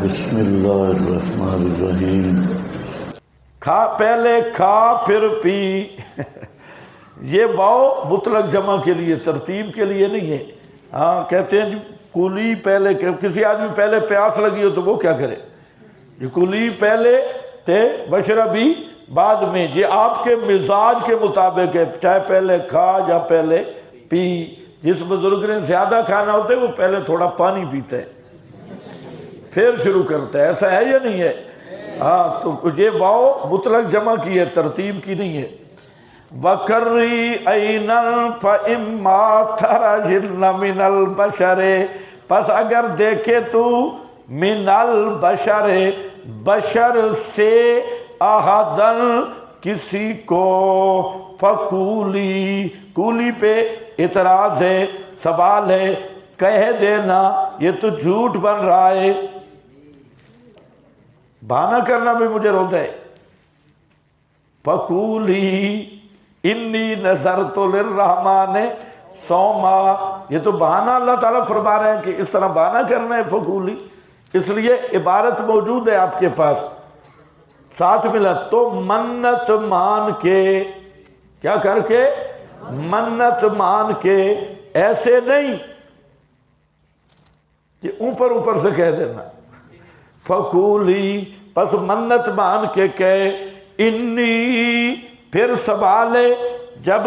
بسم اللہ الرحمن الرحیم۔ پہلے کھا پھر پی یہ واو مطلق جمع کے لیے، ترتیب کے لیے نہیں ہے۔ ہاں کہتے ہیں جی کولی پہلے، کسی آدمی پہلے پیاس لگی ہو تو وہ کیا کرے جی، کولی پہلے تے بشربی بعد میں، یہ آپ کے مزاج کے مطابق ہے، چاہے پہلے کھا یا پہلے پی۔ جس بزرگ نے زیادہ کھانا ہوتا ہے وہ پہلے تھوڑا پانی پیتا ہے پھر شروع کرتا ہے، ایسا ہے یا نہیں ہے؟ ہاں تو یہ واو مطلق جمع کی ہے، ترتیب کی نہیں ہے۔ وَكَرِّ عَيْنًا فَإِمَّا تَرَجِنَّ مِنَ الْبَشَرِ، پس اگر دیکھے تو من البشر، بشر سے احدن کسی کو، فَقُولِي، کولی پہ اعتراض ہے، سوال ہے، کہہ دینا یہ تو جھوٹ بن رہا ہے، بہانہ کرنا بھی مجھے روزہ ہے۔ فَقُولِي انی نذرت للرحمن صوما، یہ تو بہانہ اللہ تعالیٰ فرما رہے ہیں کہ اس طرح بہانہ کرنا ہے فقولی، اس لیے عبارت موجود ہے آپ کے پاس ساتھ ملا تو منت مان کے، کیا کر کے؟ منت مان کے، ایسے نہیں کہ اوپر اوپر سے کہہ دینا۔ فقولی، پس منت مان کے کہے، انی، پھر سوال ہے جب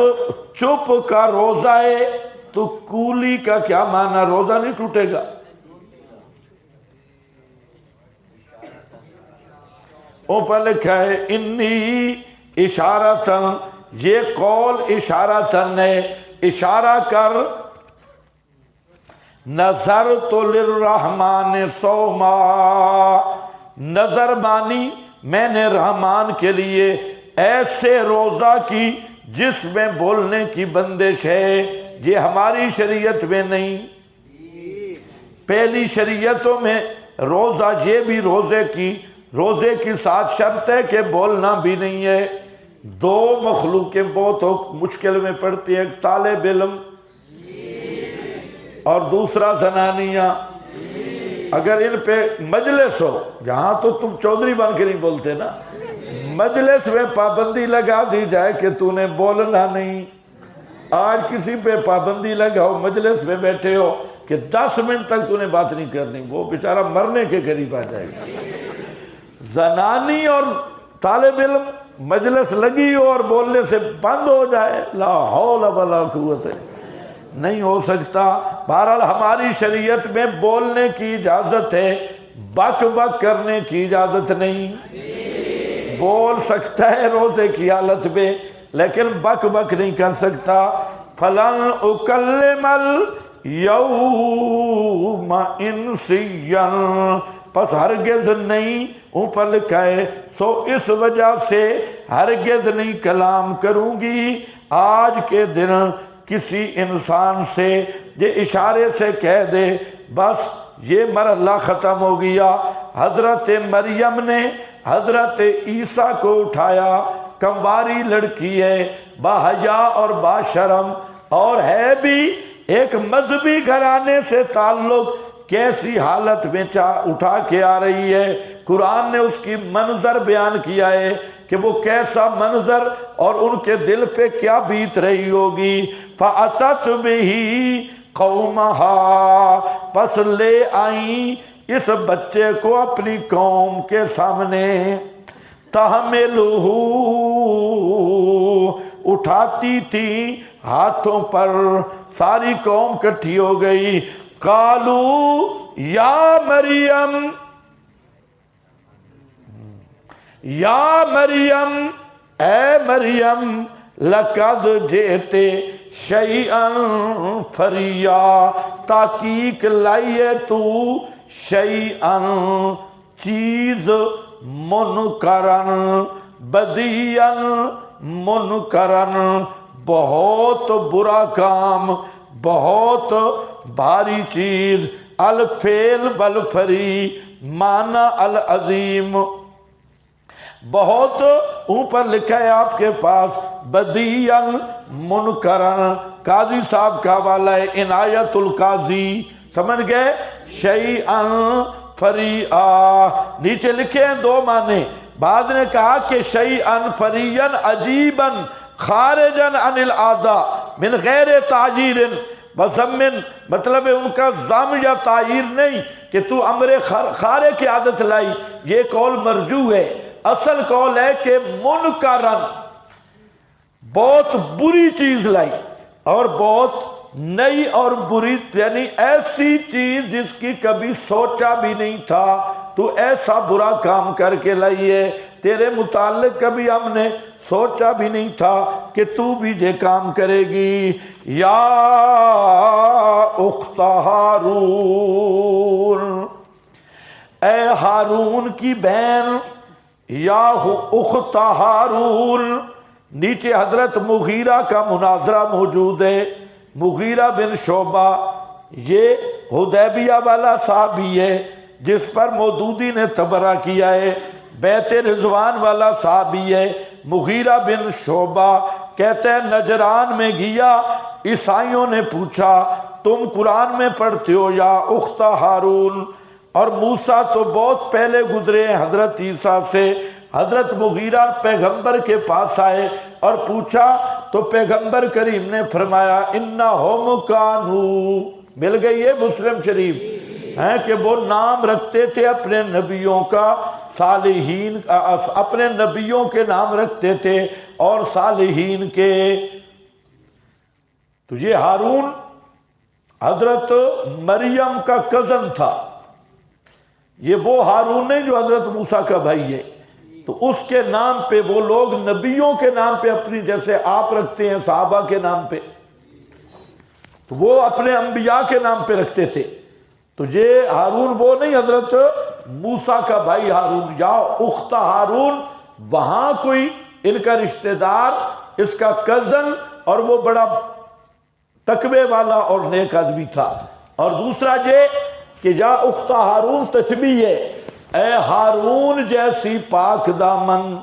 چپ کا روزہ ہے تو کولی کا کیا معنی؟ روزہ نہیں ٹوٹے گا۔ اوپر لکھا ہے انی اشارتن، یہ قول اشارتن ہے، اشارہ کر، نظرت للرحمن صوما، نظر مانی میں نے رحمان کے لیے ایسے روزہ کی جس میں بولنے کی بندش ہے، یہ ہماری شریعت میں نہیں، پہلی شریعتوں میں روزہ یہ بھی روزے کی ساتھ شرط ہے کہ بولنا بھی نہیں ہے۔ دو مخلوقیں بہت مشکل میں پڑتی ہیں، ایک طالب علم اور دوسرا زنانیہ۔ اگر ان پہ مجلس ہو، جہاں تو تم چودھری بن کے نہیں بولتے نا، مجلس میں پابندی لگا دی جائے کہ تو نے بولنا نہیں، آج کسی پہ پابندی لگاؤ، مجلس میں بیٹھے ہو کہ 10 منٹ تک تو نے بات نہیں کرنی، وہ بیچارہ مرنے کے قریب آ جائے گا۔ زنانی اور طالب علم مجلس لگی ہو اور بولنے سے بند ہو جائے، لا حول ولا قوت نہیں ہو سکتا۔ بہرحال ہماری شریعت میں بولنے کی اجازت ہے، بک بک کرنے کی اجازت نہیں۔ بول سکتا ہے روزے کی حالت میں لیکن بک بک نہیں کر سکتا۔ فَلَنْ أُكَلِّمَ الْيَوْمَ إِنْسِيًّا، پس ہرگز نہیں، اوپر لکھا ہے سو اس وجہ سے ہرگز نہیں کلام کروں گی آج کے دن کسی انسان سے۔ یہ اشارے سے کہہ دے بس یہ مرحلہ ختم ہو گیا۔ حضرت مریم نے حضرت عیسیٰ کو اٹھایا، کمواری لڑکی ہے، باحیا اور باشرم، اور ہے بھی ایک مذہبی گھرانے سے تعلق، کیسی حالت میں اٹھا کے آ رہی ہے۔ قرآن نے اس کی منظر بیان کیا ہے کہ وہ کیسا منظر اور ان کے دل پہ کیا بیت رہی ہوگی۔ فَأَتَتْ بِهِ قَوْمَهَا، پس لے آئیں اس بچے کو اپنی قوم کے سامنے، تَحْمِلُهُ، اٹھاتی تھی ہاتھوں پر، ساری قوم کٹھی ہو گئی۔ قَالُوا یا مریم، یا مریم، اے مریم، لَقَدْ جِئْتِ شَيْئًا فَرِيًّا، تحقیق لائے تو شَيْئًا چیز، مُنْکَرًا بَدِيًّا مُنْکَرًا بہت برا کام، بہت بھاری چیز، الفیل بالفری معنی العظیم، بہت اوپر لکھا ہے آپ کے پاس بدیعا منکرا، قاضی صاحب کا حوالہ ہے عنایت القاضی، سمجھ گئے؟ شیئا فریعا، نیچے لکھے ہیں دو معنی، بعض نے کہا کہ شیئن فریعن عجیبا خارجا عن العادہ من غیر تعجیر بضمن، مطلب ہے ان کا ضم یا تعیر نہیں کہ تو امر خارے کی عادت لائی، یہ قول مرجوح ہے۔ اصل قول ہے کہ منکرن، بہت بری چیز لائی، اور بہت نئی اور بری، یعنی ایسی چیز جس کی کبھی سوچا بھی نہیں تھا، تو ایسا برا کام کر کے لائیے، تیرے متعلق کبھی ہم نے سوچا بھی نہیں تھا کہ تو بھی یہ کام کرے گی۔ یا اخت ہارون، اے ہارون کی بہن، یا اخت ہارون، نیچے حضرت مغیرہ کا مناظرہ موجود ہے۔ مغیرہ بن شعبہ یہ حدیبیہ والا صحابی ہے جس پر مودودی نے تبرہ کیا ہے، بیت رضوان والا صحابی ہے۔ مغیرہ بن شعبہ کہتے ہیں نجران میں گیا، عیسائیوں نے پوچھا تم قرآن میں پڑھتے ہو یا اخت ہارون، اور موسیٰ تو بہت پہلے گزرے ہیں حضرت عیسیٰ سے۔ حضرت مغیرہ پیغمبر کے پاس آئے اور پوچھا تو پیغمبر کریم نے فرمایا انہم کانو، مل گئی ہے مسلم شریف ہیں کہ وہ نام رکھتے تھے اپنے نبیوں کا، صالحین، اپنے نبیوں کے نام رکھتے تھے اور صالحین کے۔ تو یہ ہارون حضرت مریم کا کزن تھا، یہ وہ ہارون نہیں جو حضرت موسیٰ کا بھائی ہے۔ تو اس کے نام پہ وہ لوگ نبیوں کے نام پہ اپنی، جیسے آپ رکھتے ہیں صحابہ کے نام پہ، تو وہ اپنے انبیاء کے نام پہ رکھتے تھے۔ تو یہ ہارون وہ نہیں، حضرت موسیٰ کا بھائی ہارون، یا اخت ہارون، وہاں کوئی ان کا رشتہ دار، اس کا کزن، اور وہ بڑا تقوی والا اور نیک آدمی تھا۔ اور دوسرا یہ کہ یا اخت ہارون تشبیہ ہے، اے ہارون جیسی پاک دامن،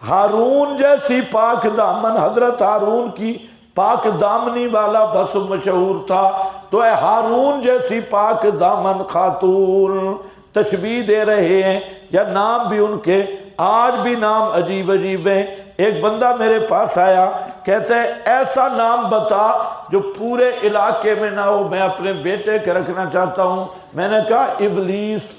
ہارون جیسی پاک دامن، حضرت ہارون کی پاک دامنی والا بس مشہور تھا، تو اے ہارون جیسی پاک دامن خاتون، تشبیہ دے رہے ہیں، یا نام بھی ان کے آج بھی نام عجیب عجیب ہیں۔ ایک بندہ میرے پاس آیا، کہتا ہے ایسا نام بتا جو پورے علاقے میں نہ ہو، میں اپنے بیٹے کے رکھنا چاہتا ہوں۔ میں نے کہا ابلیس،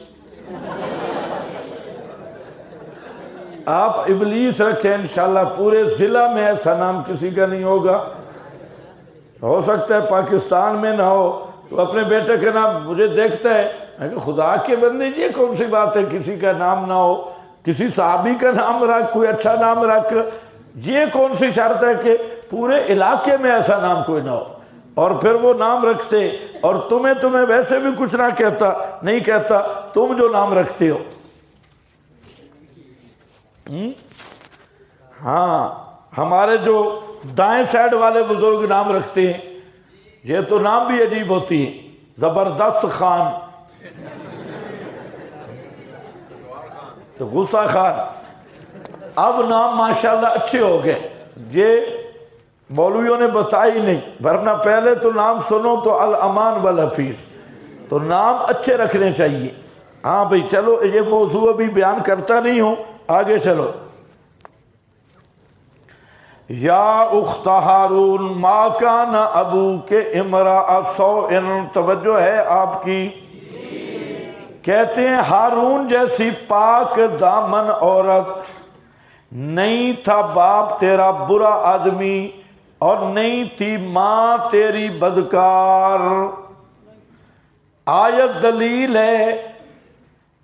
آپ ابلیس رکھیں، انشاءاللہ پورے ضلع میں ایسا نام کسی کا نہیں ہوگا، ہو سکتا ہے پاکستان میں نہ ہو، تو اپنے بیٹے کے نام مجھے دیکھتا ہے، میں کہ خدا کے بندے یہ کون سی بات ہے کسی کا نام نہ ہو، کسی صحابی کا نام رکھ، کوئی اچھا نام رکھ، یہ کون سی شرط ہے کہ پورے علاقے میں ایسا نام کوئی نہ ہو۔ اور پھر وہ نام رکھتے، اور تمہیں ویسے بھی کچھ نہ کہتا، نہیں کہتا تم جو نام رکھتے ہو۔ ہاں، ہمارے جو دائیں سائڈ والے بزرگ نام رکھتے ہیں، یہ تو نام بھی عجیب ہوتی ہے، زبردست خان، تو غصہ خان، اب نام ماشاءاللہ اچھے ہو گئے، یہ مولویوں نے بتائی نہیں، ورنہ پہلے تو نام سنو تو الامان والحفیظ، تو نام اچھے رکھنے چاہیے۔ ہاں بھئی چلو، یہ موضوع ابھی بیان کرتا نہیں ہوں، آگے چلو۔ یا اخت ہارون ما کان ابوک امرأ سوء، توجہ ہے آپ کی، کہتے ہیں ہارون جیسی پاک دامن عورت نہیں تھا باپ تیرا برا آدمی، اور نہیں تھی ماں تیری بدکار۔ آیت دلیل ہے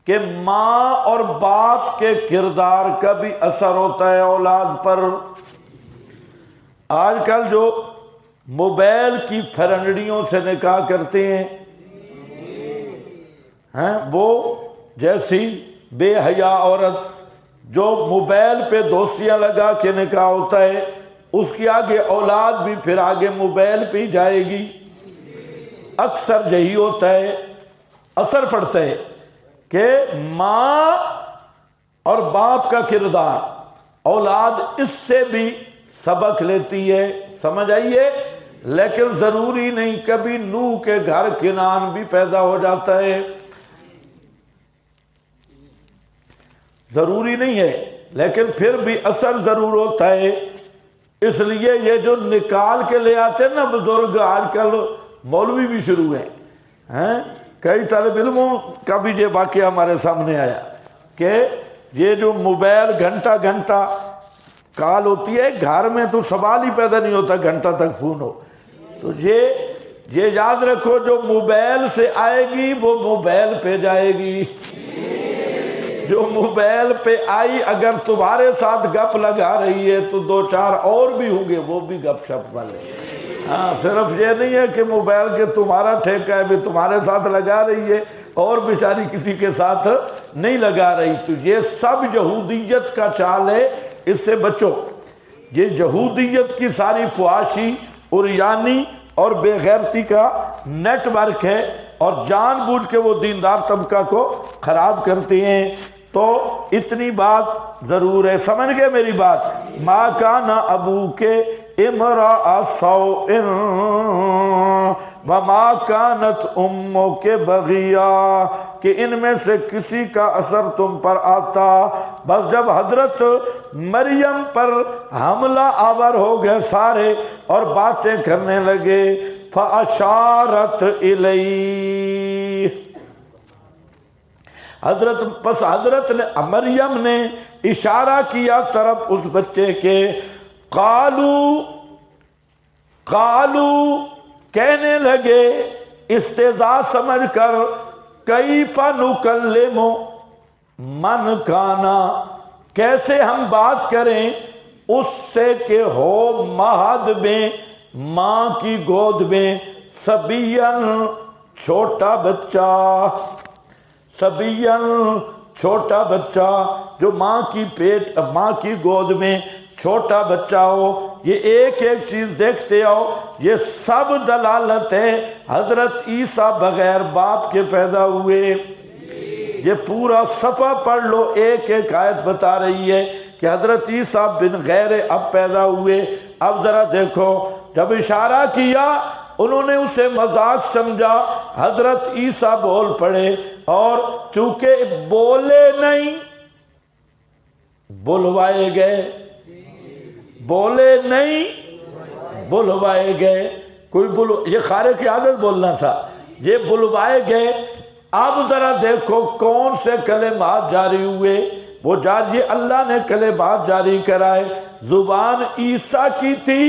کہ ماں اور باپ کے کردار کا بھی اثر ہوتا ہے اولاد پر۔ آج کل جو موبائل کی فرنڈیوں سے نکاح کرتے ہیں، وہ جیسی بے حیا عورت جو موبائل پہ دوستیاں لگا کے نکاح ہوتا ہے، اس کی آگے اولاد بھی پھر آگے موبائل پہ ہی جائے گی۔ اکثر یہی ہوتا ہے، اثر پڑتا ہے کہ ماں اور باپ کا کردار، اولاد اس سے بھی سبق لیتی ہے، سمجھ آئیے۔ لیکن ضروری نہیں، کبھی نوح کے گھر کنعان بھی پیدا ہو جاتا ہے۔ ضروری نہیں ہے لیکن پھر بھی اثر ضرور ہوتا ہے. اس لیے یہ جو نکال کے لے آتے ہیں نا بزرگ، آج کل مولوی بھی شروع ہیں. کئی طالب علموں کا بھی یہ واقعہ ہمارے سامنے آیا کہ یہ جو موبائل گھنٹہ گھنٹہ کال ہوتی ہے، گھر میں تو سوال ہی پیدا نہیں ہوتا گھنٹہ تک فون ہو. تو یہ یاد رکھو، جو موبائل سے آئے گی وہ موبائل پہ جائے گی. جو موبائل پہ آئی اگر تمہارے ساتھ گپ لگا رہی ہے تو دو چار اور بھی ہوں گے، وہ بھی گپ شپ والے. ہاں، صرف یہ نہیں ہے کہ موبائل کے تمہارا ٹھیکہ ہے بھی تمہارے ساتھ لگا رہی ہے اور بیچاری کسی کے ساتھ نہیں لگا رہی. تو یہ سب یہودیت کا چال ہے، اس سے بچو. یہ یہودیت کی ساری فحاشی، عریانی اور بے غیرتی کا نیٹ ورک ہے، اور جان بوجھ کے وہ دیندار طبقہ کو خراب کرتے ہیں. تو اتنی بات ضرور ہے، سمجھ گئے میری بات؟ ما کان ابوک امرأ سوء وما کانت امک بغیا، کہ ان میں سے کسی کا اثر تم پر آتا. بس جب حضرت مریم پر حملہ آور ہو گئے سارے اور باتیں کرنے لگے، فاشارت الیہ، حضرت نے مریم نے اشارہ کیا طرف اس بچے کے. قالو کہنے لگے استہزاء سمجھ کر، کیف نکلم من کانا، کیسے ہم بات کریں اس سے کہ ہو مہد میں، ماں کی گود میں، صبیًا چھوٹا بچہ، صبیًا چھوٹا بچہ، جو ماں کی گود میں چھوٹا بچہ ہو. یہ ایک ایک چیز دیکھتے ہو، یہ سب دلالت ہے حضرت عیسیٰ بغیر باپ کے پیدا ہوئے. یہ پورا صفحہ پڑھ لو، ایک ایک آیت بتا رہی ہے کہ حضرت عیسیٰ بن غیر اب پیدا ہوئے. اب ذرا دیکھو، جب اشارہ کیا انہوں نے اسے مذاق سمجھا، حضرت عیسیٰ بول پڑے، اور چونکہ بولے نہیں بلوائے گئے، بولے نہیں بلوائے گئے. یہ خارق کی عادت بولنا تھا، یہ بلوائے گئے. اب ذرا دیکھو کون سے کلمات جاری ہوئے. وہ یہ اللہ نے کلمات جاری کرائے، زبان عیسیٰ کی تھی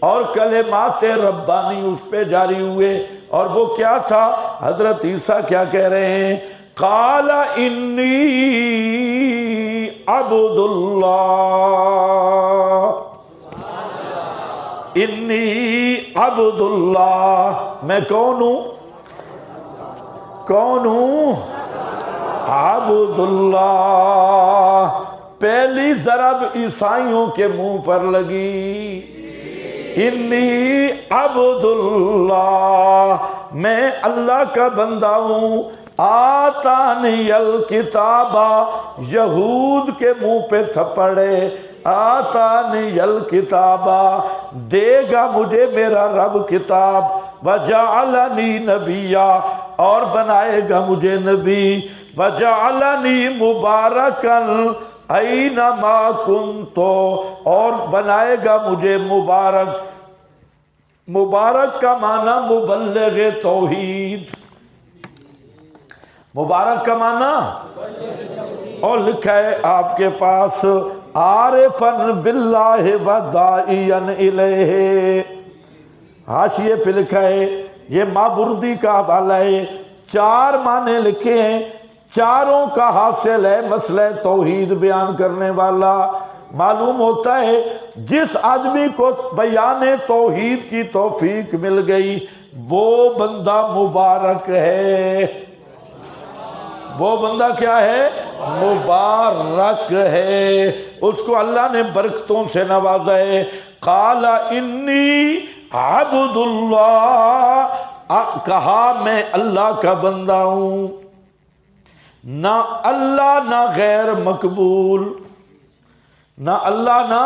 اور کلمات ربانی اس پہ جاری ہوئے. اور وہ کیا تھا؟ حضرت عیسیٰ کیا کہہ رہے ہیں؟ قال انی عبد اللہ، انی عبد اللہ، میں کون ہوں؟ کون ہوں؟ عبد اللہ. پہلی ضرب عیسائیوں کے منہ پر لگی، انی عبد اللہ، میں اللہ کا بندہ ہوں. آتانی الکتاب، یہود کے منہ پہ تھپڑے، آتانی الکتاب، دے گا مجھے میرا رب کتاب، وجعلنی نبیا، اور بنائے گا مجھے نبی، وجعلنی مبارکا اینما کنت، اور بنائے گا مجھے مبارک. مبارک کا معنی مبلغ توحید، مبارک کا معنی، اور لکھا ہے آپ کے پاس عارفاً باللہ وداعیاً الیہ، حاشیے پہ لکھا ہے، یہ مابردی کا حوالہ ہے. 4 معنی لکھے ہیں، چاروں کا حاصل ہے مسئلہ توحید بیان کرنے والا. معلوم ہوتا ہے جس آدمی کو بیان توحید کی توفیق مل گئی وہ بندہ مبارک ہے. وہ بندہ کیا ہے؟ مبارک ہے، اس کو اللہ نے برکتوں سے نوازا ہے. قال انی عبد اللہ، کہا میں اللہ کا بندہ ہوں. نہ اللہ نہ غیر مقبول، نہ اللہ نہ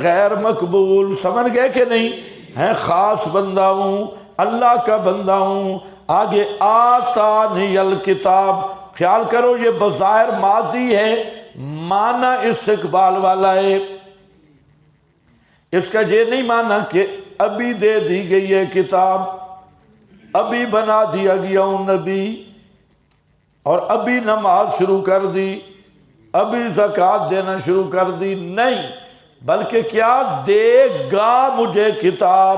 غیر مقبول. سمجھ گئے کہ نہیں؟ ہے خاص بندہ ہوں، اللہ کا بندہ ہوں. آگے آتانی الکتاب، خیال کرو یہ بظاہر ماضی ہے معنی استقبال والا ہے، اس کا یہ نہیں معنی کہ ابھی دے دی گئی ہے کتاب، ابھی بنا دیا گیا ہوں نبی اور ابھی نماز شروع کر دی، ابھی زکوٰۃ دینا شروع کر دی، نہیں، بلکہ کیا دے گا مجھے کتاب۔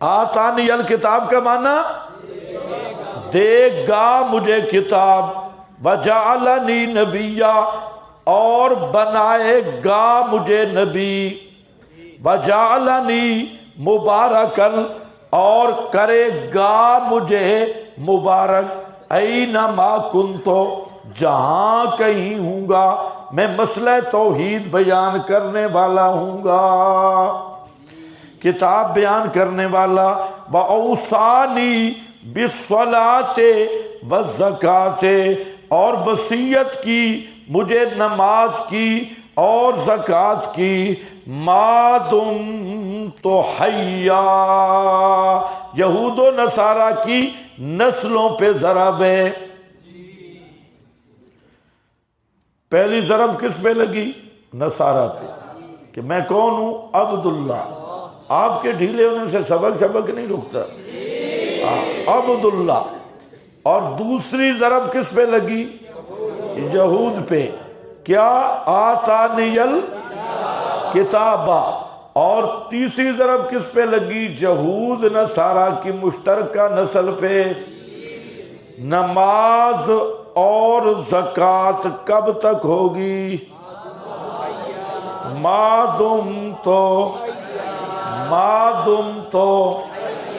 آتانی الکتاب کا معنی دے گا مجھے کتاب، وجعلنی نبیا اور بنائے گا مجھے نبی، وجعلنی مبارکن اور کرے گا مجھے مبارک، اینما کنتو جہاں کہیں ہوں گا میں مسئلہ توحید بیان کرنے والا ہوں گا، کتاب بیان کرنے والا۔ وَأَوْصَانِي بِالصَّلَاةِ وَالزَّكَاةِ اور وصیت کی مجھے نماز کی اور زکوٰۃ کی، ما دمت حیا، یہود و نصارہ کی نسلوں پہ ضرب ہے۔ پہلی ضرب کس پہ لگی؟ نصارہ پہ، کہ میں کون ہوں؟ عبداللہ۔ آپ کے ڈھیلے ہونے سے سبق نہیں رکتا، عبداللہ۔ اور دوسری ضرب کس پہ لگی؟ یہود پہ، کیا؟ آتانی الکتابہ۔ اور تیسری ضرب کس پہ لگی؟ یہود نصارہ کی مشترکہ نسل پہ۔ نماز اور زکوٰۃ کب تک ہوگی؟ ما دم تو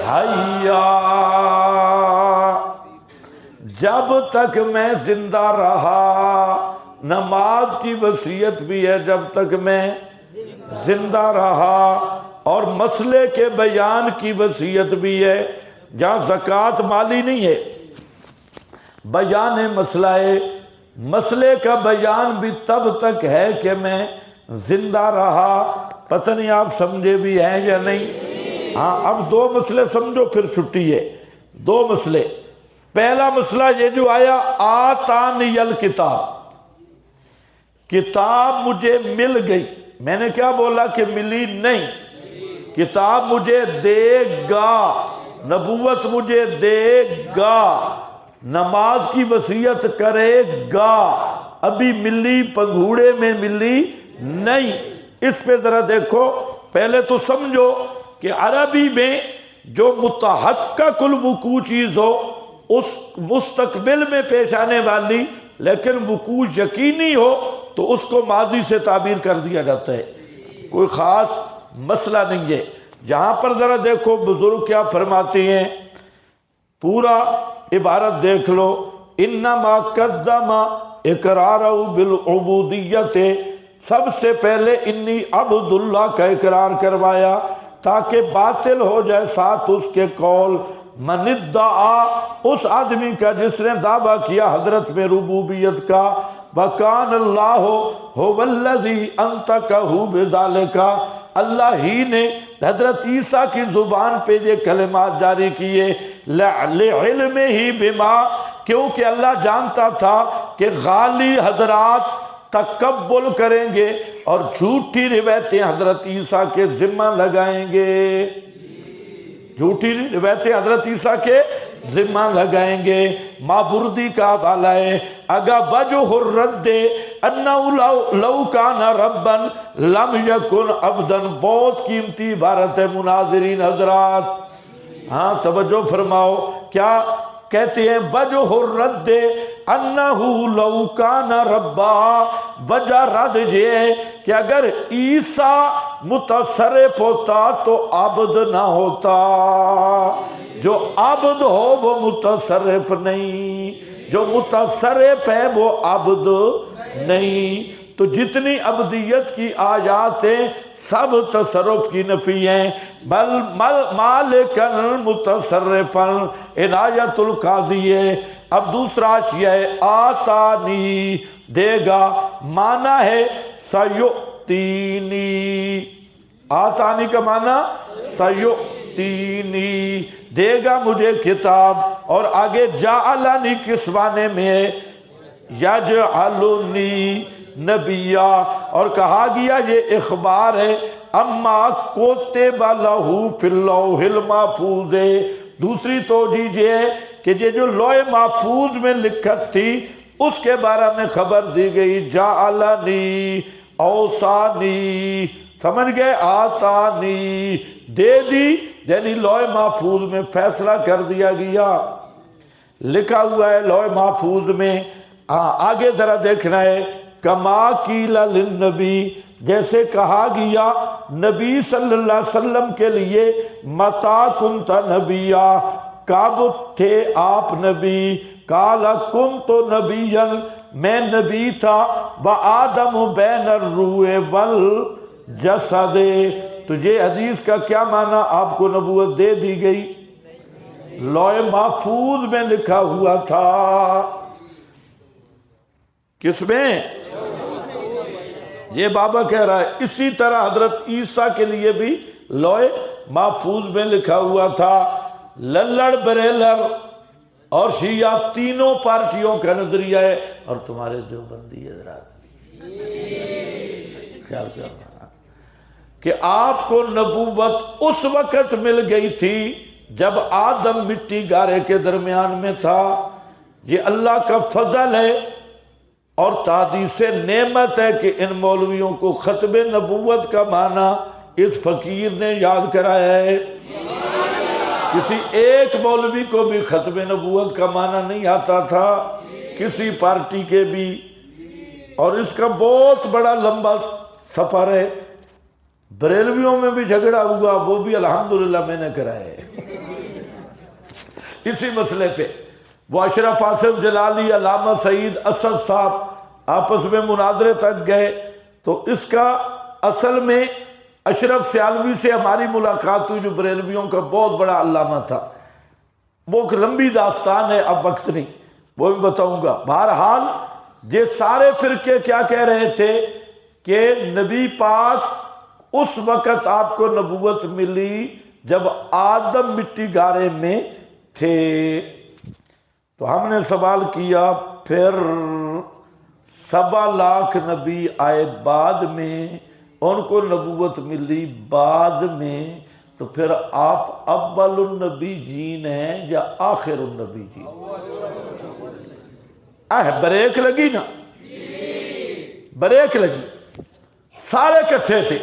حیا، جب تک میں زندہ رہا۔ نماز کی وصیت بھی ہے جب تک میں زندہ رہا، اور مسئلے کے بیان کی وصیت بھی ہے، جہاں زکوٰۃ مالی نہیں ہے، بیان مسئلہ ہے۔ مسئلے کا بیان بھی تب تک ہے کہ میں زندہ رہا۔ پتہ نہیں آپ سمجھے بھی ہیں یا نہیں؟ ہاں، اب دو مسئلے سمجھو پھر چھٹی ہے۔ دو مسئلے، پہلا مسئلہ یہ جو آیا آتانی الکتاب، کتاب مجھے مل گئی۔ میں نے کیا بولا کہ ملی نہیں، کتاب مجھے دے گا، نبوت مجھے دے گا، نماز کی وصیت کرے گا، ابھی ملی پنگھوڑے میں ملی نہیں۔ اس پہ ذرا دیکھو، پہلے تو سمجھو کہ عربی میں جو متحقق الوقوع چیز ہو، اس مستقبل میں پیش آنے والی لیکن وقوع یقینی ہو تو اس کو ماضی سے تعبیر کر دیا جاتا ہے، کوئی خاص مسئلہ نہیں ہے۔ یہاں پر ذرا دیکھو بزرگ کیا فرماتے ہیں، پورا عبارت دیکھ لو۔ انما قدم اقرارہ بالعبودیت، سب سے پہلے انی عبداللہ کا اقرار کروایا تاکہ باطل ہو جائے ساتھ اس کے قول من ادعا، اس آدمی کا جس نے دعویٰ کیا حضرت میں ربوبیت کا، وَكَانَ اللَّهُ هُوَ الَّذِي أَنْطَقَهُ بِذَلِكَ، اللہ ہی نے حضرت عیسیٰ کی زبان پہ یہ کلمات جاری کیے، لِعِلْمِهِ بِمَا، کیونکہ اللہ جانتا تھا کہ غالی حضرات تکبر کریں گے اور جھوٹی روایتیں حضرت عیسیٰ کے ذمہ لگائیں گے، جھوٹی روایتیں حضرت عیسیٰ کے ذمہ لگائیں گے۔ مابردی کا حوالہ ہے، اگا وجہ الرد انہو لو کان ربا لم یکن عبدا، بہت قیمتی عبارت ہے مناظرین حضرات، ہاں توجہ فرماؤ، کیا کہتے ہیں؟ وجہ الرد انہو لو کان ربا، وجہ رد یہ ہے کہ اگر عیسیٰ متصرف ہوتا تو عبد نہ ہوتا، جو عبد ہو وہ متصرف نہیں، جو متصرف ہے وہ عبد نہیں۔ تو جتنی عبدیت کی آیات ہیں سب تصرف کی نفی ہیں، بل مالکن متصرفن عنایت القاضی ہے۔ اب دوسرا اشیاء ہے آتانی، دے گا، معنی ہے سیؤتینی، آتانی کا معنی سیؤتینی، دے گا مجھے کتاب، اور آگے جعلنی کس معنی میں ہے؟ یجعلنی نبیا، اور کہا گیا یہ اخبار ہے اما کتب لہ فی اللوح المحفوظ، دوسری توجیہ یہ ہے کہ یہ جو لوح محفوظ میں لکھت تھی اس کے بارے میں خبر دی گئی، جعلنی اوصانی، سمجھ گئے، آتانی، دے دی، یعنی لوح محفوظ میں فیصلہ کر دیا گیا، لکھا ہوا ہے لوح محفوظ میں۔ آگے ذرا دیکھنا ہے، کما قیل للنبی، جیسے کہا گیا نبی صلی اللہ علیہ وسلم کے لیے، متا کنت نبیا، کب تھے آپ نبی، قال کنت نبیا، میں نبی تھا، وآدم بین الروح والجسد، تو یہ حدیث کا کیا معنی، آپ کو نبوت دے دی گئی، لوح محفوظ میں لکھا ہوا تھا، کس میں، یہ بابا کہہ رہا ہے۔ اسی طرح حضرت عیسیٰ کے لیے بھی لوح محفوظ میں لکھا ہوا تھا۔ للڑ بریلر اور شیعہ تینوں پارٹیوں کا نظریہ ہے، اور تمہارے دیوبندی حضرات خیال کرنا کہ آپ کو نبوت اس وقت مل گئی تھی جب آدم مٹی گارے کے درمیان میں تھا۔ یہ اللہ کا فضل ہے اور تحدیث نعمت ہے کہ ان مولویوں کو ختم نبوت کا معنی اس فقیر نے یاد کرایا ہے۔ کسی ایک مولوی کو بھی ختم نبوت کا معنی نہیں آتا تھا، کسی پارٹی کے بھی، اور اس کا بہت بڑا لمبا سفر ہے۔ بریلویوں میں بھی جھگڑا ہوا، وہ بھی الحمدللہ میں نے کرایا ہے اسی مسئلے پہ۔ وہ اشرف آصف جلالی، علامہ سعید اسد صاحب آپس میں مناظرے تک گئے، تو اس کا اصل میں اشرف سیالوی سے ہماری ملاقات ہوئی جو بریلویوں کا بہت بڑا علامہ تھا۔ وہ ایک لمبی داستان ہے، اب وقت نہیں، وہ بھی بتاؤں گا۔ بہرحال یہ سارے فرقے کیا کہہ رہے تھے کہ نبی پاک اس وقت آپ کو نبوت ملی جب آدم مٹی گارے میں تھے۔ تو ہم نے سوال کیا پھر 7 لاکھ نبی آئے بعد میں، ان کو نبوت ملی بعد میں، تو پھر آپ اول النبی جین ہیں یا آخر النبی جین؟ بریک لگی نا، بریک لگی، سارے کٹھے تھے۔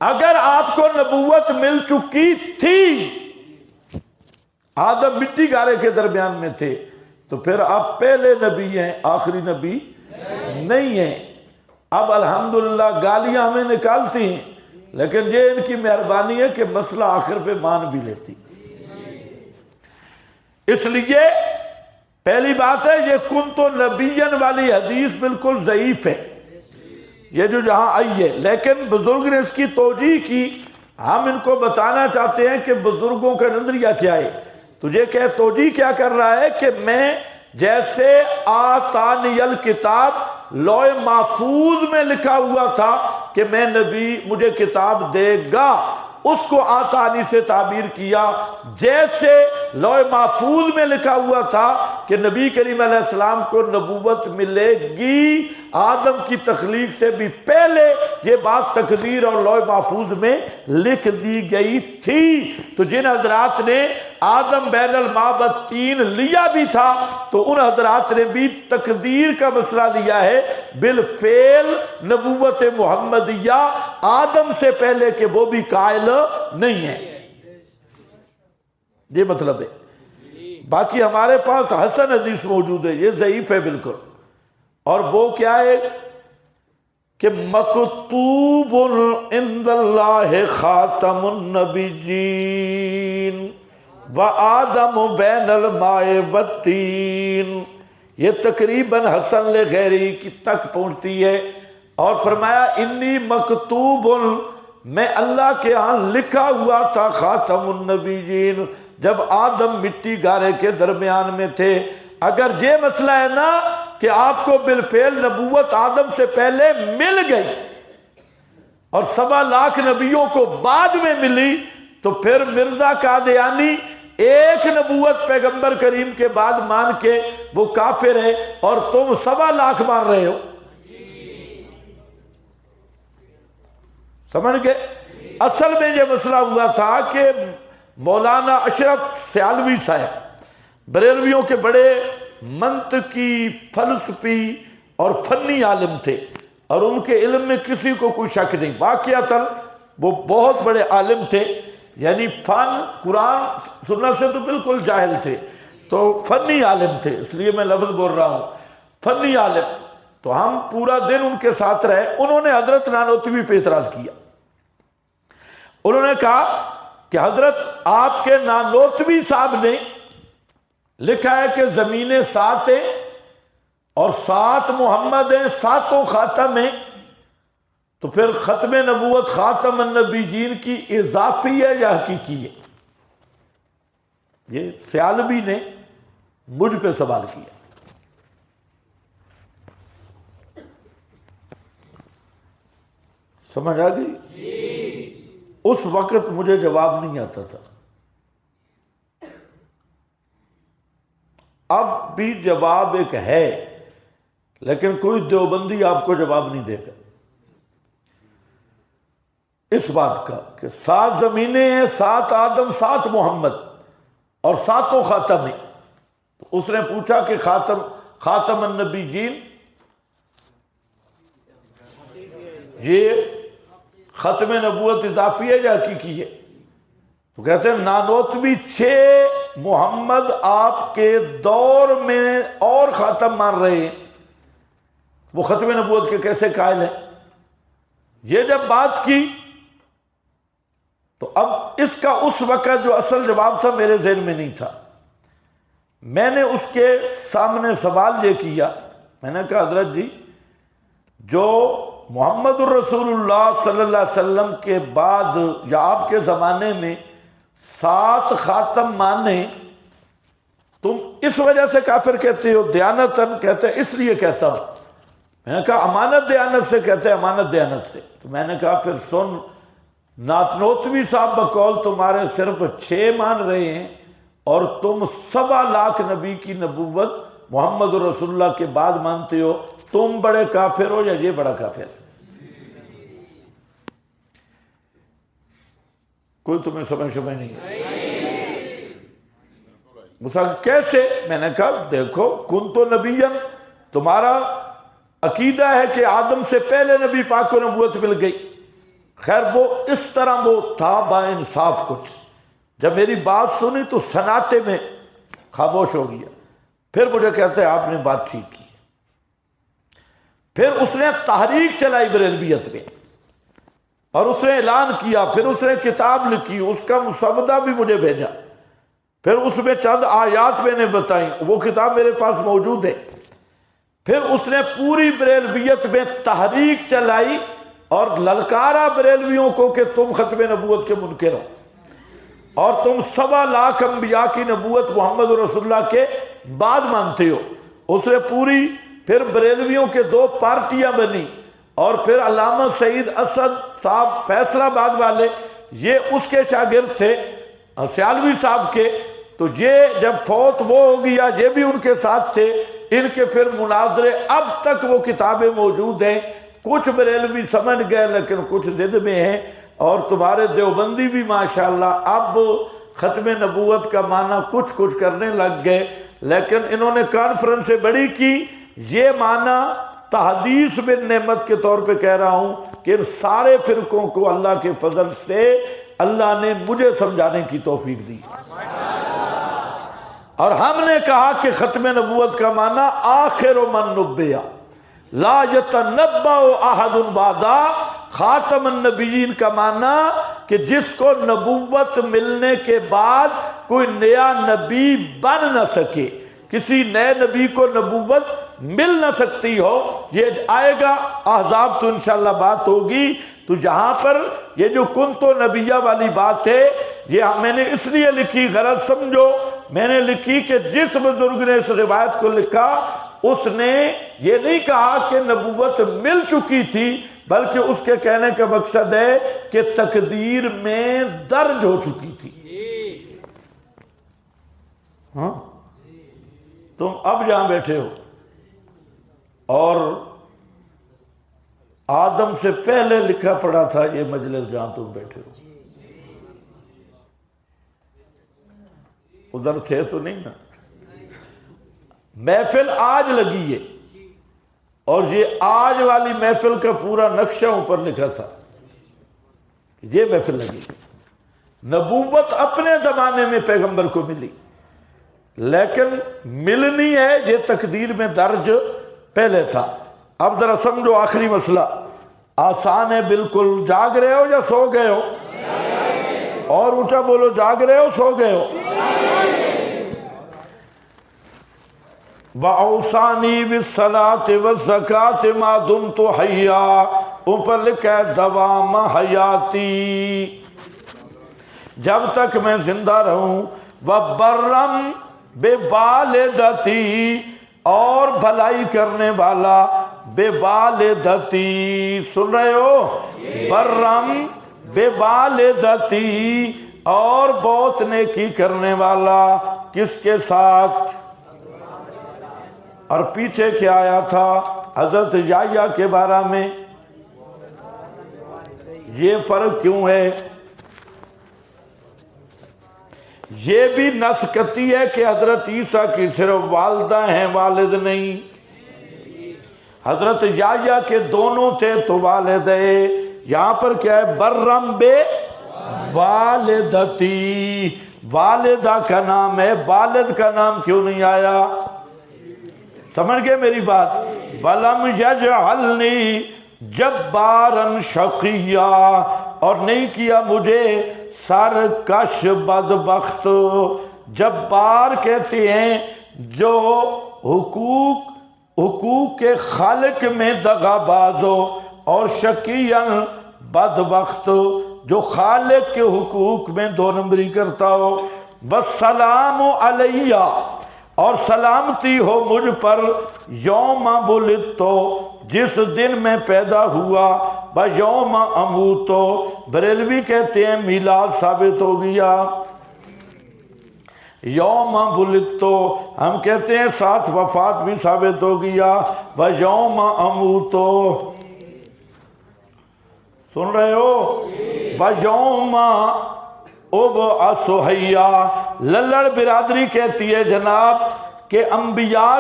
اگر آپ کو نبوت مل چکی تھی، آدم مٹی گارے کے درمیان میں تھے، تو پھر آپ پہلے نبی ہیں، آخری نبی نہیں ہیں۔ اب الحمدللہ گالیاں ہمیں نکالتی ہیں، لیکن یہ ان کی مہربانی ہے کہ مسئلہ آخر پہ مان بھی لیتی۔ اس لیے پہلی بات ہے یہ کنت نبیًا والی حدیث بالکل ضعیف ہے، یہ جو جہاں آئی ہے، لیکن بزرگ نے اس کی توجیہ کی۔ ہم ان کو بتانا چاہتے ہیں کہ بزرگوں کا نظریہ کیا ہے۔ تجھے کہ توجیہ کیا کر رہا ہے کہ میں جیسے آتانی الکتاب لوح محفوظ میں لکھا ہوا تھا کہ میں نبی مجھے کتاب دے گا، اس کو آتانی سے تعبیر کیا، جیسے لوح محفوظ میں لکھا ہوا تھا کہ نبی کریم علیہ السلام کو نبوت ملے گی آدم کی تخلیق سے بھی پہلے، یہ بات تقدیر اور لوح محفوظ میں لکھ دی گئی تھی۔ تو جن حضرات نے آدم بین الماء والطین لیا بھی تھا، تو ان حضرات نے بھی تقدیر کا مسئلہ لیا ہے بالفعل نبوت محمدیہ آدم سے پہلے کہ وہ بھی قائل نہیں ہے، یہ مطلب ہے۔ باقی ہمارے پاس حسن حدیث موجود ہے، یہ ضعیف ہے بالکل، اور وہ کیا ہے کہ مکتوب عند اللہ خاتم النبیین وآدم بین الماء والطین، یہ تقریباً حسن لغیری کی تک پہنچتی ہے۔ اور فرمایا انی مکتوب، میں اللہ کے ہاں لکھا ہوا تھا خاتم النبیین، جب آدم مٹی گارے کے درمیان میں تھے۔ اگر یہ مسئلہ ہے نا کہ آپ کو بالفعل نبوت آدم سے پہلے مل گئی اور 7 لاکھ نبیوں کو بعد میں ملی، تو پھر مرزا قادیانی ایک نبوت پیغمبر کریم کے بعد مان کے وہ کافر ہے، اور تم 1.25 لاکھ مان رہے ہو. سمجھ گئے؟ اصل میں یہ مسئلہ ہوا تھا کہ مولانا اشرف سیالوی صاحب بریلویوں کے بڑے منطقی، فلسفی اور فنی عالم تھے، اور ان کے علم میں کسی کو کوئی شک نہیں. واقعتاً وہ بہت بڑے عالم تھے، یعنی فن قرآن سنت سے تو بالکل جاہل تھے، تو فنی عالم تھے، اس لیے میں لفظ بول رہا ہوں فنی عالم. تو ہم پورا دن ان کے ساتھ رہے. انہوں نے حضرت نانوتوی پہ اعتراض کیا. انہوں نے کہا کہ حضرت آپ کے نانوتوی صاحب نے لکھا ہے کہ زمینیں 7 ہیں اور 7 محمد ہیں، 7 خاتم ہیں، تو پھر ختم نبوت خاتم النبیین کی اضافی ہے یا حقیقی ہے؟ یہ سیالوی نے مجھ پہ سوال کیا. سمجھ آ گئی؟ اس وقت مجھے جواب نہیں آتا تھا. اب بھی جواب ایک ہے، لیکن کوئی دیوبندی آپ کو جواب نہیں دے گا اس بات کا کہ 7 زمینیں ہیں، 7 آدم، 7 محمد اور 7 خاتم ہیں. تو اس نے پوچھا کہ خاتم النبیین یہ ختم نبوت اضافی ہے یا حقیقی ہے؟ تو کہتے ہیں نانوتوی 6 محمد آپ کے دور میں اور خاتم مان رہے ہیں، وہ ختم نبوت کے کیسے قائل ہیں؟ یہ جب بات کی تو اب اس کا اس وقت جو اصل جواب تھا میرے ذہن میں نہیں تھا. میں نے اس کے سامنے سوال یہ کیا، میں نے کہا حضرت جی، جو محمد الرسول اللہ صلی اللہ علیہ وسلم کے بعد یا آپ کے زمانے میں 7 خاتم مانے، تم اس وجہ سے کافر کہتے ہو؟ دیانتاً کہتے ہیں اس لیے کہتا ہوں. میں نے کہا امانت دیانت سے؟ کہتے ہیں امانت دیانت سے. تو میں نے کہا پھر سن، نانوتوی صاحب بقول تمہارے صرف 6 مان رہے ہیں، اور تم 1.25 لاکھ نبی کی نبوت محمد رسول اللہ کے بعد مانتے ہو. تم بڑے کافر ہو یا یہ بڑا کافر؟ کوئی تمہیں سمجھ نہیں ہے. کیسے؟ میں نے کہا دیکھو، کن تو نبیًا، تمہارا عقیدہ ہے کہ آدم سے پہلے نبی پاک کو نبوت مل گئی. خیر وہ اس طرح وہ تھا با انصاف کچھ. جب میری بات سنی تو سناٹے میں خاموش ہو گیا. پھر مجھے کہتے ہیں آپ نے بات ٹھیک کی. پھر اس نے تحریک چلائی بریلویت میں، اور اس نے اعلان کیا. پھر اس نے کتاب لکھی، اس کا مسودہ بھی مجھے بھیجا. پھر اس میں چند آیات میں نے بتائیں، وہ کتاب میرے پاس موجود ہے. پھر اس نے پوری بریلویت میں تحریک چلائی اور للکارا بریلویوں کو کہ تم ختم نبوت کے منکر ہو، اور تم 1.25 لاکھ انبیاء کی نبوت محمد رسول اللہ کے بعد مانتے ہو. اس نے پوری پھر بریلویوں کے 2 پارٹیاں بنی، اور پھر علامہ سعید اسد صاحب فیصل آباد والے، یہ اس کے شاگرد تھے سیالوی صاحب کے. تو یہ جب فوت وہ ہو گیا، یہ بھی ان کے ساتھ تھے. ان کے پھر مناظرے، اب تک وہ کتابیں موجود ہیں. کچھ بریلوی سمجھ گئے لیکن کچھ ضد میں ہیں، اور تمہارے دیوبندی بھی ماشاءاللہ اب ختم نبوت کا معنی کچھ کرنے لگ گئے. لیکن انہوں نے کانفرنس بڑی کی. یہ معنی تحدیث بن نعمت کے طور پہ کہہ رہا ہوں کہ ان سارے فرقوں کو اللہ کے فضل سے اللہ نے مجھے سمجھانے کی توفیق دی. اور ہم نے کہا کہ ختم نبوت کا معنی آخر من نبیا لا یتنبأ احد بعدا. خاتم النبیین کا معنی کہ جس کو نبوت ملنے کے بعد کوئی نیا نبی بن نہ سکے، کسی نئے نبی کو نبوت مل نہ سکتی ہو. یہ آئے گا احزاب تو انشاءاللہ بات ہوگی. تو جہاں پر یہ جو کنتو نبیہ والی بات ہے، یہ میں نے اس لیے لکھی، غرض سمجھو، میں نے لکھی کہ جس بزرگ نے اس روایت کو لکھا اس نے یہ نہیں کہا کہ نبوت مل چکی تھی، بلکہ اس کے کہنے کا مقصد ہے کہ تقدیر میں درج ہو چکی تھی. ہاں تم اب جہاں بیٹھے ہو اور آدم سے پہلے لکھا پڑا تھا یہ مجلس جہاں تم بیٹھے ہو، ادھر تھے تو نہیں نا. محفل آج لگی ہے اور یہ آج والی محفل کا پورا نقشہ اوپر لکھا تھا کہ یہ محفل لگی. نبوت اپنے زمانے میں پیغمبر کو ملی لیکن ملنی ہے یہ تقدیر میں درج پہلے تھا. اب ذرا سمجھو آخری مسئلہ آسان ہے بالکل. جاگ رہے ہو یا سو گئے ہو؟ اور اونچا بولو، جاگ رہے ہو سو گئے ہو؟ وَأَوْصَانِي بِالصَّلَاةِ وَالزَّكَاةِ مَا دُمْتُ حَيًّا، اوپر لکھا ہے دوام حیاتی، جب تک میں زندہ رہوں. وَبَرًّا بِوَالِدَتِي، اور بھلائی کرنے والا بِوَالِدَتِي، سن رہے ہو؟ بَرًّا بِوَالِدَتِي، اور بہت نیکی کرنے والا کس کے ساتھ؟ اور پیچھے کیا آیا تھا حضرت یحییٰ کے بارے میں؟ یہ فرق کیوں ہے؟ یہ بھی نسکتی ہے کہ حضرت عیسیٰ کی صرف والدہ ہیں، والد نہیں. حضرت یحییٰ کے دونوں تھے تو والد ہے. یہاں پر کیا ہے؟ برم بے والدتی، والدہ کا نام ہے، والد کا نام کیوں نہیں آیا؟ سمجھ گئے میری بات؟ وَلَمْ يَجْعَلْنِي جَبَّارًا شَقِيًّا، اور نہیں کیا مجھے سرکش بدبخت. جبار کہتے ہیں جو حقوق کے خالق میں دغا باز ہو، اور شقیًا بدبخت جو خالق کے حقوق میں دو نمبری کرتا ہو. وَالسَّلَامُ عَلَيَّ، اور سلامتی ہو مجھ پر، یوم ولدتُ، جس دن میں پیدا ہوا، یوم اموت، بریلوی کہتے ہیں میلاد ثابت ہو گیا. یوم ولدتُ ہم کہتے ہیں ساتھ وفات بھی ثابت ہو گیا. یوم اموت، سن رہے ہو؟ یوم ابعث حیا. للڑ برادری کہتی ہے جناب کہ انبیاء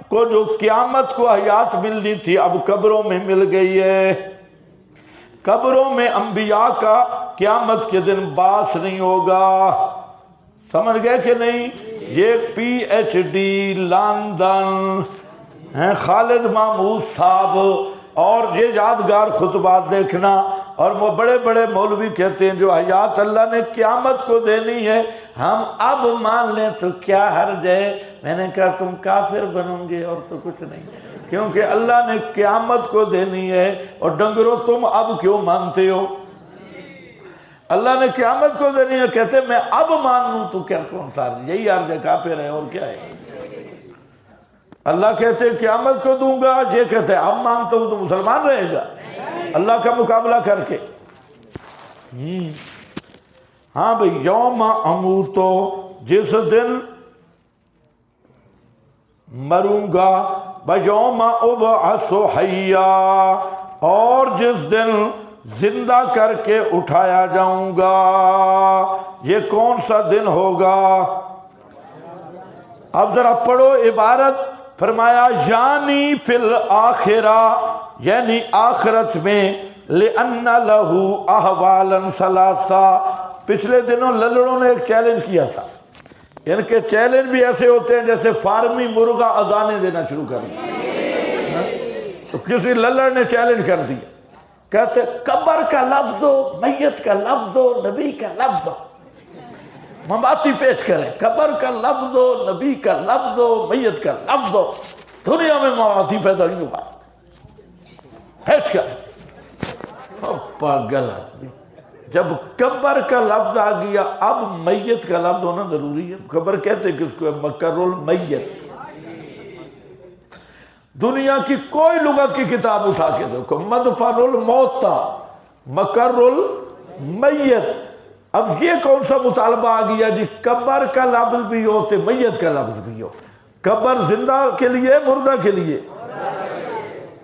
کو جو قیامت کو حیات ملنی تھی اب قبروں میں مل گئی ہے. قبروں میں انبیاء کا قیامت کے دن باس نہیں ہوگا. سمجھ گئے کہ نہیں؟ یہ پی ایچ ڈی لندن ہیں خالد محمود صاحب، اور یہ یادگار خطبات دیکھنا. اور وہ بڑے بڑے مولوی کہتے ہیں جو حیات اللہ نے قیامت کو دینی ہے ہم اب مان لیں تو کیا حرج ہے. میں نے کہا تم کافر بنو گے اور تو کچھ نہیں، کیونکہ اللہ نے قیامت کو دینی ہے. اور ڈنگرو تم اب کیوں مانتے ہو؟ اللہ نے قیامت کو دینی ہے، کہتے میں اب مان لوں تو کیا کون سا یہی حرج ہے، کافر ہے اور کیا ہے. اللہ کہتے ہیں قیامت کو دوں گا، یہ کہتے ہیں اب مانتا ہوں تو مسلمان رہے گا اللہ کا مقابلہ کر کے. ہاں بھئی یوم اموتو، جس دن مروں گا، یوم ابعث حیا، اور جس دن زندہ کر کے اٹھایا جاؤں گا. یہ کون سا دن ہوگا؟ اب ذرا پڑھو عبارت. فرمایا یعنی فی الآخرہ، یعنی آخرت میں، لِأَنَّ لَهُ أَحْوَالًا ثَلَاثَةً. پچھلے دنوں للڑوں نے ایک چیلنج کیا تھا. ان کے چیلنج بھی ایسے ہوتے ہیں جیسے فارمی مرغا اذانیں دینا شروع کر دیا. تو کسی للڑ نے چیلنج کر دیا، کہتے قبر کا لفظ ہو، میت کا لفظ ہو، نبی کا لفظ ہو، مماتی پیش کریں. قبر کا لفظ ہو، نبی کا لفظ ہو، میت کا لفظ ہو. دنیا میں مماتی پیدا نہیں ہوا. پیش کریں. پاگل آدمی. جب قبر کا لفظ آ گیا اب میت کا لفظ ہونا ضروری ہے. قبر کہتے کس کو ہے؟ مکر المیت. دنیا کی کوئی لغت کی کتاب اٹھا کے دیکھو، مدفن الموتى، مکر المیت. اب یہ کون سا مطالبہ آ گیا جی؟ قبر کا لفظ بھی ہو تو میت کا لفظ بھی ہو. قبر زندہ کے لیے مردہ کے لیے؟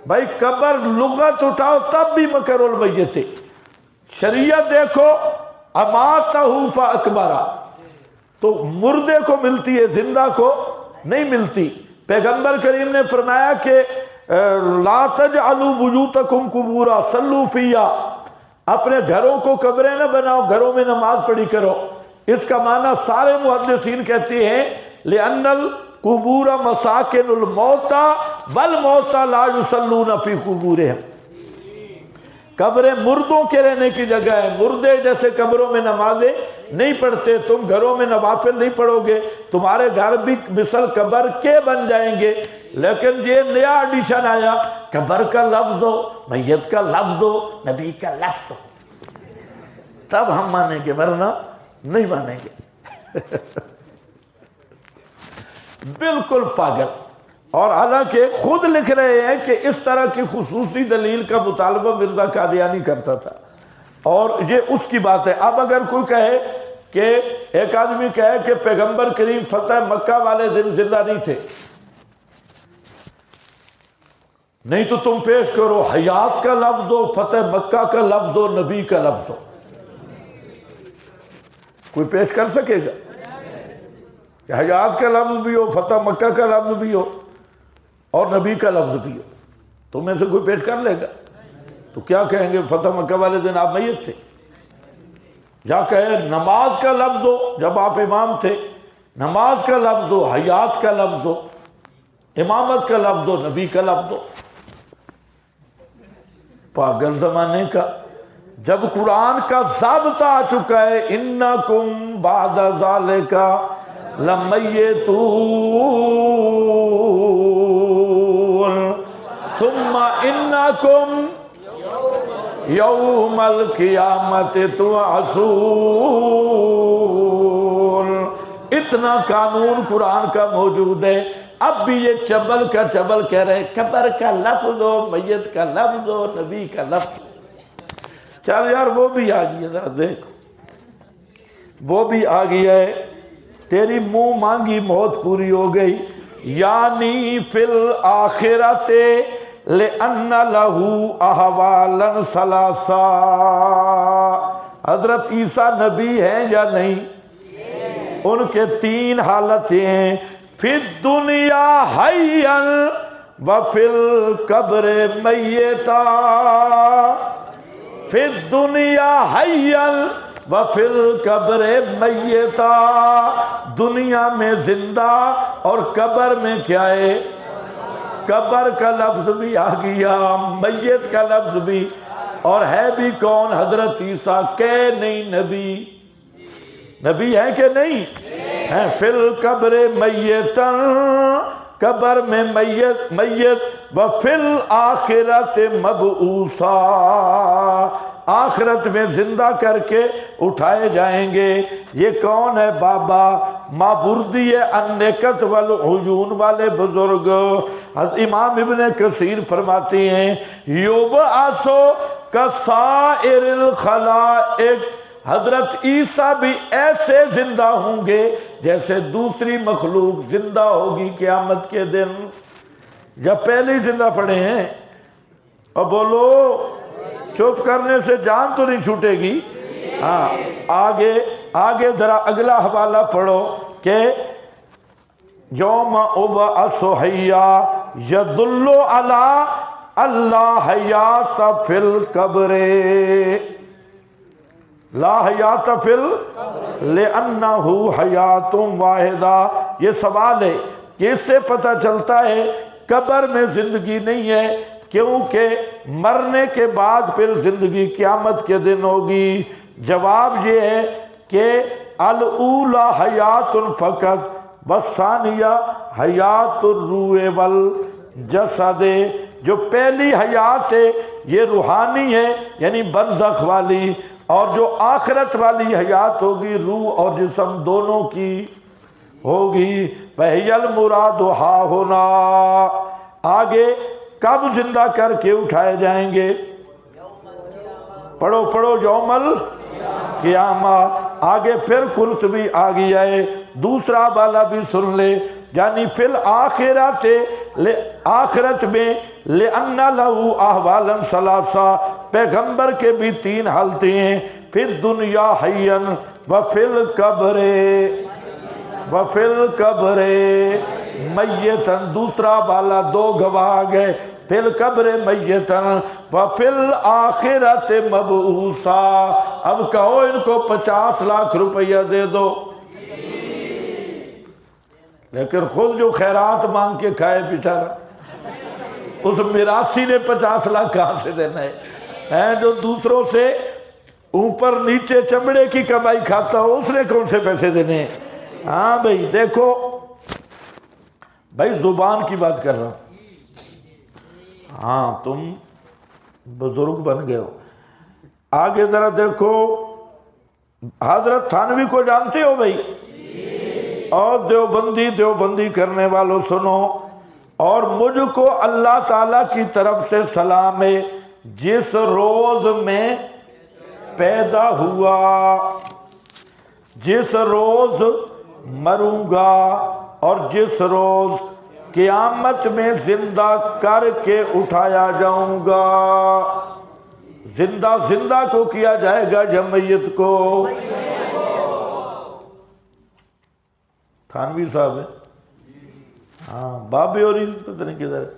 بھائی قبر لغت اٹھاؤ تب بھی مکر المیت. شریعت دیکھو اماتہ فاکبرہ، تو مردے کو ملتی ہے، زندہ کو نہیں ملتی. پیغمبر کریم نے فرمایا کہ لا تجعلوا بیوتکم قبورا صلوا فیہا، اپنے گھروں کو قبریں نہ بناؤ، گھروں میں نماز پڑھی کرو. اس کا معنی سارے محدثین کہتے ہیں لأن القبور مساکن الموتى والموتى لا يصلون فی قبورہم، قبریں مردوں کے رہنے کی جگہ ہے، مردے جیسے قبروں میں نمازیں نہیں پڑھتے، تم گھروں میں نوافل نہیں پڑھو گے، تمہارے گھر بھی مثل قبر کے بن جائیں گے. لیکن یہ نیا ایڈیشن آیا، قبر کا لفظ ہو، میت کا لفظ ہو، نبی کا لفظ ہو، تب ہم مانیں گے، ورنہ نہیں مانیں گے. بالکل پاگل. اور حالانکہ خود لکھ رہے ہیں کہ اس طرح کی خصوصی دلیل کا مطالبہ مرزا قادیانی کرتا تھا، اور یہ اس کی بات ہے. اب اگر کوئی کہے کہ ایک آدمی کہے کہ پیغمبر کریم فتح مکہ والے دن زندہ نہیں تھے، نہیں تو تم پیش کرو حیات کا لفظ ہو، فتح مکہ کا لفظ ہو، نبی کا لفظ ہو. کوئی پیش کر سکے گا کہ حیات کا لفظ بھی ہو، فتح مکہ کا لفظ بھی ہو اور نبی کا لفظ بھی ہو؟ تو میں سے کوئی پیش کر لے گا؟ تو کیا کہیں گے فتح مکہ والے دن آپ میت تھے؟ یا کہے نماز کا لفظ ہو جب آپ امام تھے، نماز کا لفظ ہو، حیات کا لفظ ہو، امامت کا لفظ ہو، نبی کا لفظ ہو. پاگل زمانے کا. جب قرآن کا ضابطہ آ چکا ہے انکم بعد ذالک لمیتون ثم انکم یوم القیامت تبعثون. اتنا قانون قرآن کا موجود ہے، اب بھی یہ چبل کا چبل کہہ رہے قبر کا لفظ ہو، میت کا لفظ ہو، نبی کا لفظ. چل یار وہ بھی آ گئی ہے، ذرا دیکھو وہ بھی آ گئی ہے. تیری منہ مانگی موت پوری ہو گئی. یعنی فی الآخرت لأن لہو احوالا ثلاثہ. حضرت عیسیٰ نبی ہیں یا نہیں؟ ان کے تین حالتیں ہیں، فی الدنیا حیا وفی القبر میتا. فی الدنیا حیا وفی القبر میتا، دنیا میں زندہ اور قبر میں کیا ہے؟ قبر کا لفظ بھی آ گیا، میت کا لفظ بھی. اور ہے بھی کون؟ حضرت عیسیٰ. کہ نہیں نبی؟ نبی ہے کہ نہیں ہے؟ فی القبر میتا، قبر میں میت وفی الآخرت مبعوثا، آخرت میں زندہ کر کے اٹھائے جائیں گے. یہ کون ہے بابا؟ مابردی النکت والعیون والے بزرگ. امام ابن کثیر فرماتے ہیں یبعث کسائر الخلائق، حضرت عیسیٰ بھی ایسے زندہ ہوں گے جیسے دوسری مخلوق زندہ ہوگی قیامت کے دن. یا پہلے زندہ پڑے ہیں؟ اور بولو، چپ کرنے سے جان تو نہیں چھوٹے گی. ہاں آگے ذرا اگلا حوالہ پڑھو کہ یوم ابعث حیا یدل علی اللہ حیات فی القبر لا حیات فی لأنہ حیات واحدہ. یہ سوال ہے کہ اس سے پتہ چلتا ہے قبر میں زندگی نہیں ہے، کیونکہ مرنے کے بعد پھر زندگی قیامت کے دن ہوگی. جواب یہ ہے کہ الاولی حیات فقط والثانیہ حیات الروح والجسد. جو پہلی حیات ہے یہ روحانی ہے یعنی برزخ والی، اور جو آخرت والی حیات ہوگی روح اور جسم دونوں کی ہوگی. وہی المراد ہا ہونا. آگے کب زندہ کر کے اٹھائے جائیں گے؟ پڑھو یوم قیامت۔ آگے پھر قرطبی آگی آئے دوسرا والا بھی سن لے، یعنی فی الآخرت آخرت میں لِأَنَّ لَهُ أَحْوَالًا ثَلَاثَةً پیغمبر کے بھی تین حالتیں ہیں، فی الدنیا حیًّا وفی القبر وفی القبر میتاً، دوسرا والا دو گواہ گئے، فی القبر میتاً وفی الآخرت مبعوثا۔ اب کہو ان کو 50 لاکھ روپیہ دے دو، لیکن خود جو خیرات مانگ کے کھائے بیچارہ، اس میراثی نے 50 لاکھ کہاں سے دینا ہے؟ جو دوسروں سے اوپر نیچے چمڑے کی کمائی کھاتا ہو اس نے کون سے پیسے دینے ہیں؟ ہاں بھائی دیکھو، بھائی زبان کی بات کر رہا ہوں، ہاں تم بزرگ بن گئے ہو۔ آگے ذرا دیکھو، حضرت تھانوی کو جانتے ہو بھائی؟ اور دیوبندی کرنے والوں سنو، اور مجھ کو اللہ تعالیٰ کی طرف سے سلام ہے، جس روز میں پیدا ہوا، جس روز مروں گا، اور جس روز قیامت میں زندہ کر کے اٹھایا جاؤں گا۔ زندہ کو کیا جائے گا یا میت کو؟ تھانوی صاحب ہے، ہاں بابے اور پتہ نہیں کدھر ہے۔